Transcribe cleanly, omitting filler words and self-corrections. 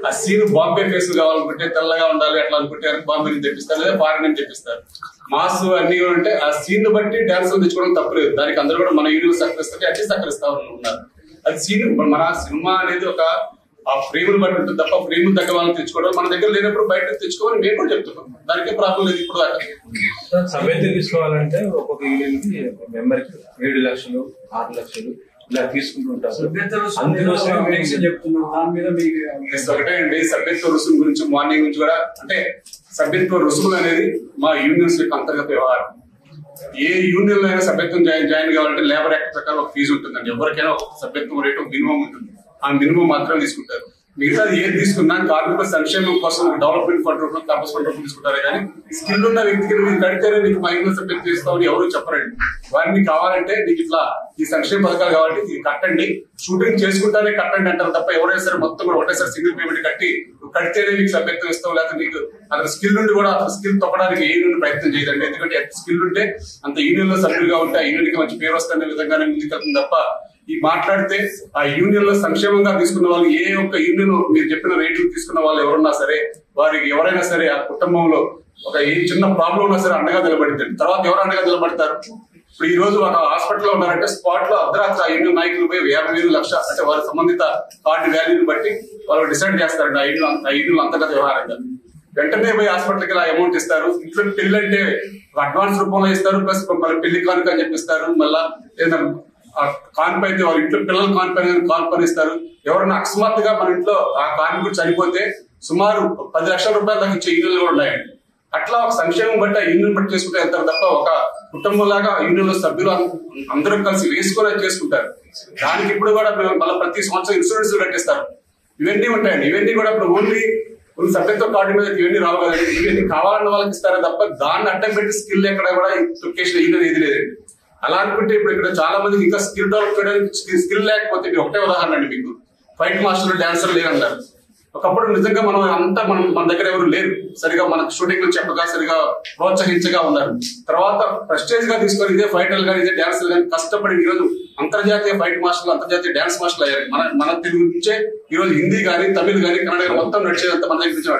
ఆ scene Bombay face కావాలనుకుంటే తెల్లగా ఉండాలి అట్లా అనుకుంటే బాంబే నుంచి తెప్పిస్తారు, లేదా ఫారెన్ నుంచి తెప్పిస్తారు. మాస్ అన్ని అంటే ఆ సీన్ బట్టి డాన్సులు తెచ్చుకోవడం తప్పలేదు. దానికి అందరూ కూడా మన యూనియన్ సహకరిస్తే అట్లీ సహకరిస్తా ఉన్నారు. అది సీన్ మన సినిమా అనేది ఒక ఆ ఫ్రేములు బట్టి ఉంటుంది తప్ప ఫ్రేములు దగ్గర వాళ్ళని తెచ్చుకోవడం మన దగ్గర లేనప్పుడు బయట తెచ్చుకోవాలని మేము కూడా చెప్తున్నాం. దానికి ప్రాబ్లం లేదు. ఇప్పుడు సభ్యత తీసుకోవాలంటే ఒక్కొక్క యూనియన్ కి మెంబర్ కి 7 లక్షలు 6 లక్షలు ఇలా తీసుకుంటుంటారు. ఒకటే అండి, సభ్యత్వ రుసుము గురించి మార్నింగ్ నుంచి కూడా అంటే సభ్యత్వ రుసుములు అనేది మా యూనియన్స్ యొక్క అంతర్గత వ్యవహారం. ఏ యూనియన్ లో అయినా సభ్యత్వం జాయిన్ కావాలంటే లేబర్ యాక్ట్ ప్రకారం ఒక ఫీజు ఉంటుందండి. ఎవరికైనా ఒక సభ్యత్వం రేటు మినిమం ఉంటుంది. ఆ మినిమం మాత్రం తీసుకుంటారు. మిగతా ఏది తీసుకున్నా కార్మికుల సంక్షేమం కోసం డెవలప్మెంట్ ఫండ్ రూపంలో కార్పస్ ఫండ్ రూపంలో తీసుకుంటారు. కానీ స్కిల్ ఉన్న వ్యక్తికి మీరు కడితేనే నీకు మైండ్ సభ్యత్వం తీస్తామని ఎవరు చెప్పరండి. వారిని కావాలంటే నీకు ఇట్లా ఈ సంక్షేమ పథకాలు కావాలంటే ఇది కట్టండి, షూటింగ్ చేసుకుంటానే కట్టండి అంటారు తప్ప ఎవరైనా సరే మొత్తం కూడా ఒకటేసారి సింగిల్ పేమెంట్ కట్టి కడితేనే నీకు సభ్యత్వం ఇస్తాం, లేకపోతే నీకు అతని స్కిల్ నుండి కూడా అతని స్కిల్ తొక్కడానికి ఏ యూనియన్ ప్రయత్నం చేయదండి. ఎందుకంటే ఎంత స్కిల్ ఉంటే అంత యూనియన్ లో సభ్యులుగా ఉంటే ఆ యూనియన్ కి మంచి పేరు వస్తున్న విధంగానే ముందుకెళ్తుంది తప్ప ఈ మాట్లాడితే ఆ యూనియన్ లో సంక్షేమంగా తీసుకున్న వాళ్ళు ఏ ఒక్క యూనియన్ మీరు చెప్పిన రేట్లు తీసుకున్న వాళ్ళు ఎవరున్నా సరే వారికి ఎవరైనా సరే ఆ కుటుంబంలో ఒక ఏ చిన్న ప్రాబ్లం ఉన్నా సరే అండగా నిలబడింది. తర్వాత ఎవరు అండగా నిలబడతారు? ఇప్పుడు ఈ రోజు ఒక హాస్పిటల్లో ఉన్నారంటే స్పాట్ లో అర్ధరాత్రి ఆ యూనియన్ నాయకులు పోయి 50,000 లక్ష అంటే వారి సంబంధిత కార్డు వాల్యూని బట్టి వాళ్ళు డిసైడ్ చేస్తారండి ఆ యూనియన్ అంతర్గత వ్యవహారంగా. వెంటనే పోయి హాస్పిటల్కి ఇలా అమౌంట్ ఇస్తారు. ఇంట్లో పెళ్లి అంటే అడ్వాన్స్ రూపంలో ఇస్తారు, ప్లస్ మళ్ళీ పెళ్లి కానుక అని చెప్పిస్తారు. మళ్ళా ఏదైనా కాన్పు అయితే వాళ్ళ ఇంట్లో పిల్లలు కాన్పని ఇస్తారు. ఎవరైనా అకస్మాత్తుగా మన ఇంట్లో ఆ కార్మికుడు చనిపోతే సుమారు 10 లక్షల రూపాయల దాకా ఇచ్చే యూనియన్లు కూడా ఉన్నాయండి. అట్లా ఒక సంక్షేమం బట్టి ఆ యూనియన్ బట్టి చేసుకుంటే వెళ్తారు తప్ప ఒక కుటుంబం లాగా యూనియన్ లో సభ్యులు అందరూ కలిసి వేసుకొని చేసుకుంటారు. దానికి ఇప్పుడు కూడా మళ్ళీ ప్రతి సంవత్సరం ఇన్సూరెన్స్ కట్టిస్తారు. ఇవన్నీ ఉంటాయండి. ఇవన్నీ కూడా ఇప్పుడు ఓన్లీ సభ్యత్వ కార్డు మీద ఇవన్నీ రావు కదండి. ఇవన్నీ కావాలన్న వాళ్ళకి ఇస్తారా తప్ప దాన్ని అడ్డం పెట్టి స్కిల్ ఎక్కడ కూడా తొక్కేసిన యూనియన్ ఏది లేదండి. అలా అనుకుంటే ఇప్పుడు ఇక్కడ చాలా మందికి ఇంకా స్కిల్ డెవలప్ చేయడానికి స్కిల్ లేకపోతే ఒకటే ఉదాహరణ అండి, మీకు ఫైట్ మాస్టర్లు డాన్సర్లు లేరన్నారు. ఒకప్పుడు నిజంగా మన దగ్గర ఎవరు లేరు, సరిగా మనకు షూటింగ్ చెప్పగా సరిగా ప్రోత్సహించగా ఉన్నారు. తర్వాత ప్రెస్టేజ్ గా తీసుకొని ఇదే ఫైటర్లు కానీ ఇదే డాన్సర్లు కానీ కష్టపడి ఈ రోజు అంతర్జాతీయ ఫైట్ మాస్టర్లు అంతర్జాతీయ డాన్స్ మాస్టర్లు అయ్యారు. మన తెలుగు నుంచే ఈ రోజు హిందీ కానీ తమిళ్ కానీ కన్నడ మొత్తం నడిచేదంతా మన దగ్గర నుంచి